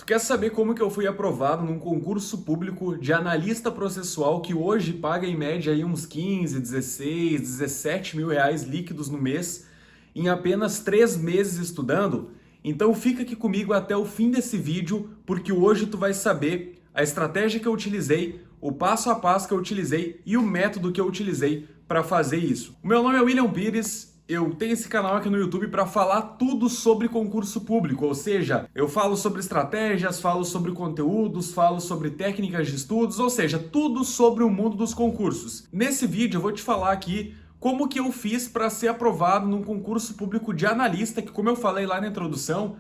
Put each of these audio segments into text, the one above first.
quer saber como que eu fui aprovado num concurso público de analista processual que hoje paga em média aí uns 15, 16, 17 mil reais líquidos no mês em apenas 3 meses estudando? Então fica aqui comigo até o fim desse vídeo, porque hoje tu vai saber a estratégia que eu utilizei, o passo a passo que eu utilizei e o método que eu utilizei para fazer isso. O meu nome é William Pires. Eu tenho esse canal aqui no YouTube para falar tudo sobre concurso público, ou seja, eu falo sobre estratégias, falo sobre conteúdos, falo sobre técnicas de estudos, ou seja, tudo sobre o mundo dos concursos. Nesse vídeo eu vou te falar aqui como que eu fiz para ser aprovado num concurso público de analista, que como eu falei lá na introdução,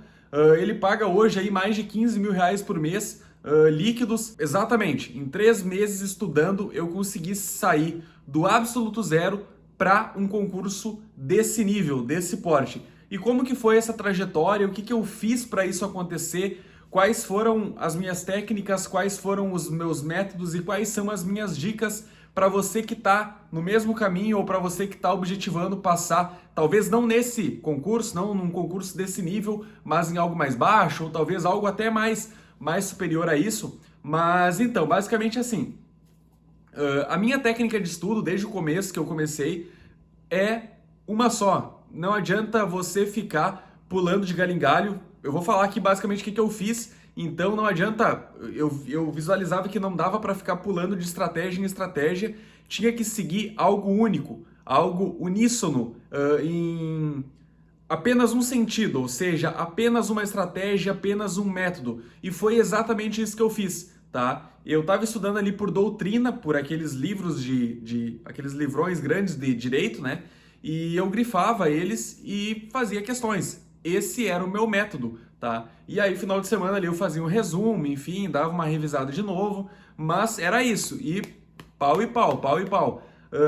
ele paga hoje aí mais de 15 mil reais por mês, líquidos. Exatamente, em 3 meses estudando eu consegui sair do absoluto zero para um concurso desse nível, desse porte. E como que foi essa trajetória, o que que eu fiz para isso acontecer, quais foram as minhas técnicas, quais foram os meus métodos e quais são as minhas dicas para você que está no mesmo caminho ou para você que está objetivando passar, talvez não nesse concurso, não num concurso desse nível, mas em algo mais baixo ou talvez algo até mais superior a isso. Mas então, basicamente assim, a minha técnica de estudo, desde o começo que eu comecei, é uma só. Não adianta você ficar pulando de galho em galho. Eu vou falar aqui basicamente o que eu fiz, então não adianta. Eu visualizava que não dava para ficar pulando de estratégia em estratégia, tinha que seguir algo único, algo uníssono, em apenas um sentido, ou seja, apenas uma estratégia, apenas um método. E foi exatamente isso que eu fiz, tá? Eu estava estudando ali por doutrina, por aqueles livros aqueles livrões grandes de direito, né? E eu grifava eles e fazia questões. Esse era o meu método, tá? E aí, final de semana ali eu fazia um resumo, enfim, dava uma revisada de novo, mas era isso. E pau e pau, pau e pau.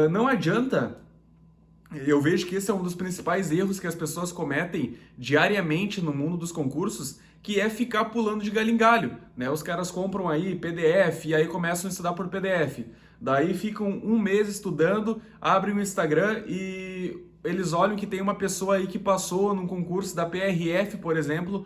Não adianta. Eu vejo que esse é um dos principais erros que as pessoas cometem diariamente no mundo dos concursos, que é ficar pulando de galho em galho, né? Os caras compram aí PDF e aí começam a estudar por PDF. Daí ficam um mês estudando, abrem o Instagram e eles olham que tem uma pessoa aí que passou num concurso da PRF, por exemplo,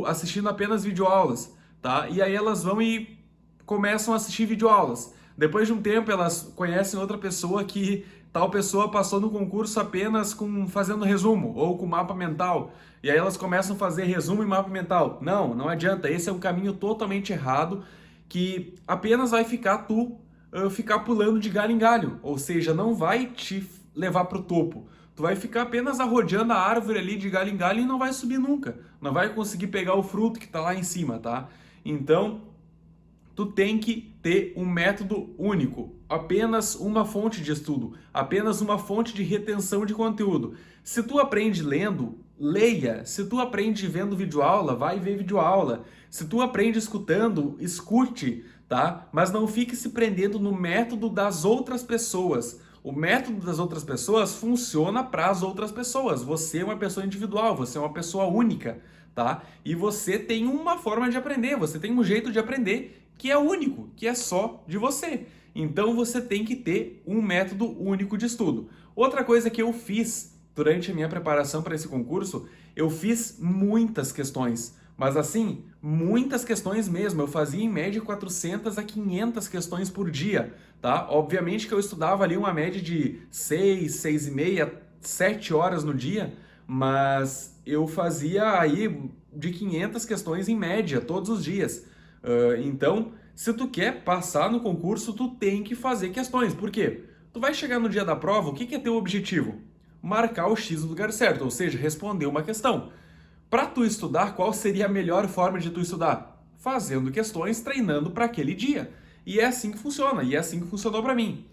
assistindo apenas videoaulas, tá? E aí elas vão e começam a assistir videoaulas. Depois de um tempo, elas conhecem outra pessoa que tal pessoa passou no concurso apenas fazendo resumo ou com mapa mental. E aí elas começam a fazer resumo e mapa mental. Não, não adianta. Esse é um caminho totalmente errado que apenas vai ficar pulando de galho em galho. Ou seja, não vai te levar para o topo. Tu vai ficar apenas arrodeando a árvore ali de galho em galho e não vai subir nunca. Não vai conseguir pegar o fruto que está lá em cima, tá? Então, tu tem que ter um método único, apenas uma fonte de estudo, apenas uma fonte de retenção de conteúdo. Se tu aprende lendo, leia. Se tu aprende vendo videoaula, vai ver videoaula. Se tu aprende escutando, escute, tá? Mas não fique se prendendo no método das outras pessoas. O método das outras pessoas funciona para as outras pessoas. Você é uma pessoa individual, você é uma pessoa única, tá? E você tem uma forma de aprender, você tem um jeito de aprender que é único, que é só de você. Então você tem que ter um método único de estudo. Outra coisa que eu fiz durante a minha preparação para esse concurso, eu fiz muitas questões, mas assim, muitas questões mesmo. Eu fazia em média 400 a 500 questões por dia, tá? Obviamente que eu estudava ali uma média de 6, 6,5, 7 horas no dia, mas eu fazia aí de 500 questões em média todos os dias. Então, se tu quer passar no concurso, tu tem que fazer questões. Por quê? Tu vai chegar no dia da prova, o que é teu objetivo? Marcar o X no lugar certo, ou seja, responder uma questão. Para tu estudar, qual seria a melhor forma de tu estudar? Fazendo questões, treinando para aquele dia. E é assim que funciona, e é assim que funcionou para mim.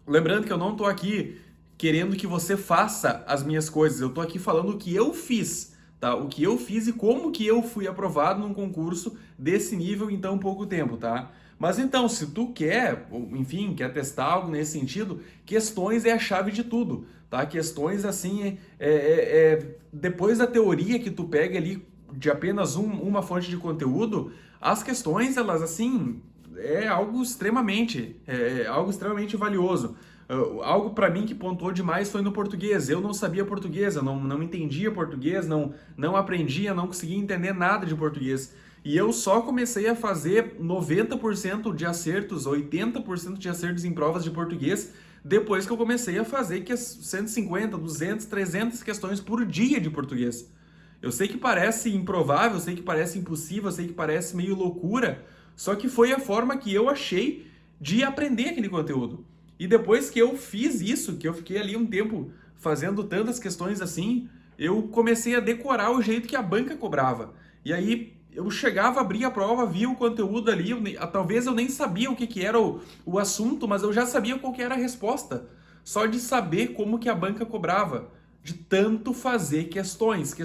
Lembrando que eu não estou aqui querendo que você faça as minhas coisas, eu estou aqui falando o que eu fiz. Tá? O que eu fiz e como que eu fui aprovado num concurso desse nível em tão pouco tempo, tá? Mas então, se tu quer, enfim, quer testar algo nesse sentido, questões é a chave de tudo, tá? Questões, assim, depois da teoria que tu pega ali de apenas uma fonte de conteúdo, as questões, elas, assim, é algo extremamente valioso. Algo para mim que pontuou demais foi no português. Eu não sabia português, eu não entendia português, não aprendia, não conseguia entender nada de português. E eu só comecei a fazer 90% de acertos, 80% de acertos em provas de português depois que eu comecei a fazer 150, 200, 300 questões por dia de português. Eu sei que parece improvável, eu sei que parece impossível, eu sei que parece meio loucura, só que foi a forma que eu achei de aprender aquele conteúdo. E depois que eu fiz isso, que eu fiquei ali um tempo fazendo tantas questões assim, eu comecei a decorar o jeito que a banca cobrava. E aí eu chegava, abria a prova, via o conteúdo ali, talvez eu nem sabia o que era o assunto, mas eu já sabia qual que era a resposta. Só de saber como que a banca cobrava, de tanto fazer questões.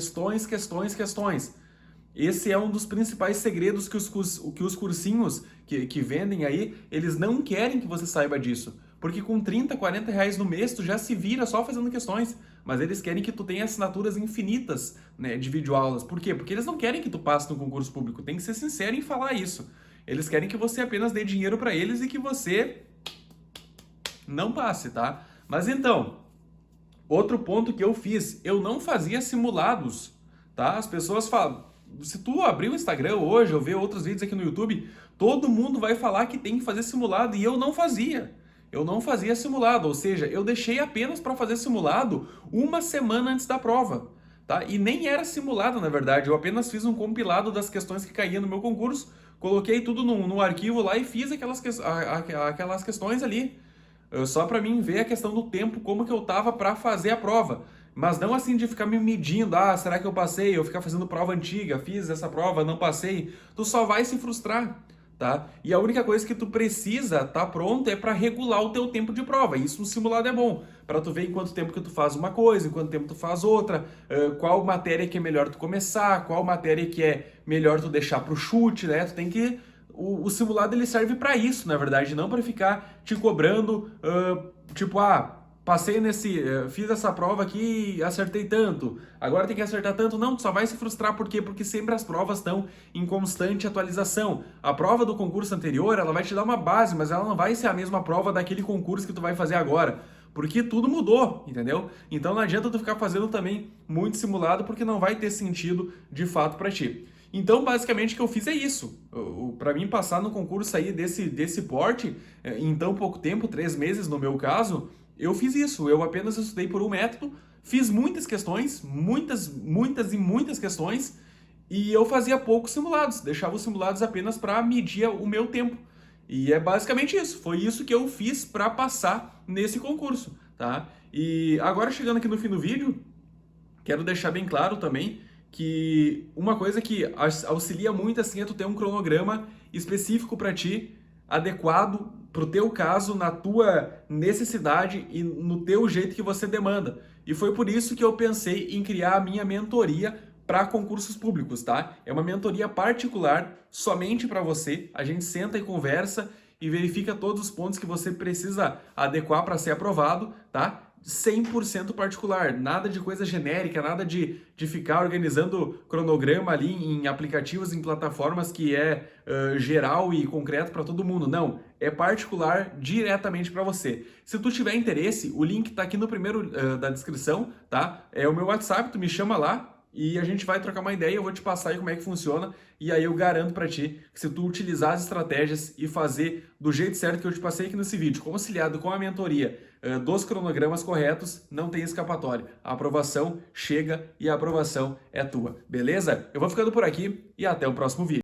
Esse é um dos principais segredos que os cursinhos que vendem aí, eles não querem que você saiba disso. Porque com 30, 40 reais no mês, tu já se vira só fazendo questões. Mas eles querem que tu tenha assinaturas infinitas, né, de videoaulas. Por quê? Porque eles não querem que tu passe no concurso público. Tem que ser sincero em falar isso. Eles querem que você apenas dê dinheiro para eles e que você não passe, tá? Mas então, outro ponto que eu fiz, eu não fazia simulados, tá? As pessoas falam, se tu abrir o Instagram hoje ou ver outros vídeos aqui no YouTube, todo mundo vai falar que tem que fazer simulado e eu não fazia. Eu não fazia simulado, ou seja, eu deixei apenas para fazer simulado uma semana antes da prova, tá? E nem era simulado, na verdade, eu apenas fiz um compilado das questões que caíam no meu concurso, coloquei tudo num arquivo lá e fiz aquelas questões ali. Só para mim ver a questão do tempo, como que eu tava para fazer a prova. Mas não assim de ficar me medindo, será que eu passei? Eu ficar fazendo prova antiga, fiz essa prova, não passei. Tu só vai se frustrar, tá? E a única coisa que tu precisa tá pronto é para regular o teu tempo de prova. Isso no simulado é bom, para tu ver em quanto tempo que tu faz uma coisa, em quanto tempo tu faz outra, qual matéria que é melhor tu começar, qual matéria que é melhor tu deixar pro chute, né? Tu tem que o simulado ele serve para isso, na verdade, não para ficar te cobrando, tipo, passei fiz essa prova aqui, acertei tanto, agora tem que acertar tanto. Não, tu só vai se frustrar, por quê? Porque sempre as provas estão em constante atualização. A prova do concurso anterior, ela vai te dar uma base, mas ela não vai ser a mesma prova daquele concurso que tu vai fazer agora, porque tudo mudou, entendeu? Então não adianta tu ficar fazendo também muito simulado, porque não vai ter sentido de fato para ti. Então, basicamente, o que eu fiz é isso. Para mim, passar no concurso aí desse porte, em tão pouco tempo, 3 meses no meu caso, eu fiz isso. Eu apenas estudei por um método, fiz muitas questões, muitas questões, e eu fazia poucos simulados, deixava os simulados apenas para medir o meu tempo. E é basicamente isso. Foi isso que eu fiz para passar nesse concurso, tá? E agora, chegando aqui no fim do vídeo, quero deixar bem claro também que uma coisa que auxilia muito assim é tu ter um cronograma específico para ti, adequado para o teu caso, na tua necessidade e no teu jeito que você demanda. E foi por isso que eu pensei em criar a minha mentoria para concursos públicos, tá? É uma mentoria particular, somente para você. A gente senta e conversa e verifica todos os pontos que você precisa adequar para ser aprovado, tá? 100% particular, nada de coisa genérica, nada de ficar organizando cronograma ali em aplicativos, em plataformas que é geral e concreto para todo mundo. Não, é particular diretamente para você. Se tu tiver interesse, o link tá aqui no primeiro da descrição, tá? É o meu WhatsApp, tu me chama lá e a gente vai trocar uma ideia, eu vou te passar aí como é que funciona, e aí eu garanto para ti que se tu utilizar as estratégias e fazer do jeito certo que eu te passei aqui nesse vídeo, conciliado com a mentoria dos cronogramas corretos, não tem escapatória. A aprovação chega e a aprovação é tua, beleza? Eu vou ficando por aqui e até o próximo vídeo.